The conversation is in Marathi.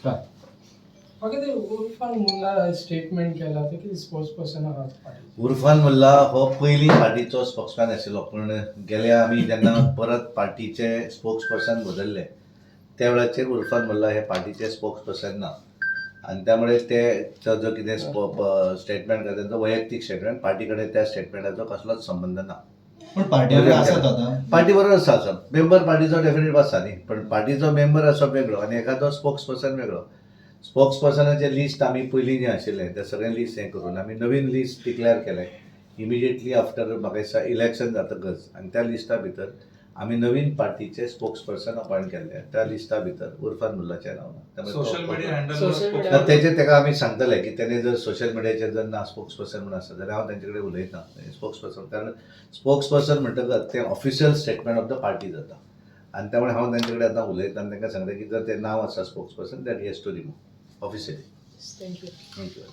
म्हाका ते उर्फान मुल्ला स्टेटमेंट केला ते की स्पोर्ट्स पर्सन आहात. उर्फान मुल्ला हो पयलीं पार्टीचो स्पोक्समॅन आशिल्लो, पूण गेल्या आमी जेन्ना परत पार्टीचे स्पोक्स पर्सन बदलले त्या वेळाचेर उर्फान मुल्ला हे पार्टीचे स्पोक्स पर्सन ना, आनी त्यामुळे ते जो कितें स्टेटमेंट करता तेंचो वैयक्तीक स्टेटमेंट, पार्टी कडेन त्या स्टेटमेंटाचो कसलोच संबंध ना. पण पार्टी बरोबर आसात आता. पार्टी बरोबर आसा मेंबर पार्टीचो डेफिनेट आसा न्ही, पण पार्टीचो मेंबर असप वेगळो आनी एखादो स्पोक्स पर्सन वेगळो. स्पोक्स पर्सनाचे लिस्ट आमी पयलीं जे आशिल्ले ते सगळे लिस्ट हें करून आमी नवीन लिस्ट डिक्लेअर केलें इमिडिएटली आफ्टर म्हाका दिसता इलेक्शन जातकच, आनी त्या लिस्टा भितर आमी नवीन पार्टीचे स्पोक्स पर्सन अपॉयंट केल्ले. त्या लिस्टा भितर उर्फान मुल्लाचें नांव ना. सोशल मीडिया तेजे ताका आमी सांगतले की तेणे जर सोशल मिडियाचेर जर ना स्पोक्स पर्सन म्हणून आसा जाल्यार हांव तेंचे कडेन उलयता स्पोक्स पर्सन, कारण स्पोक्स पर्सन म्हणटकच तें official statement of the party जाता, आनी त्यामुळे हांव तेंचे कडेन आतां उलयता आनी तांकां सांगता की जर तें नांव आसा spokesperson that he has to remove officially. Thank you. Thank you.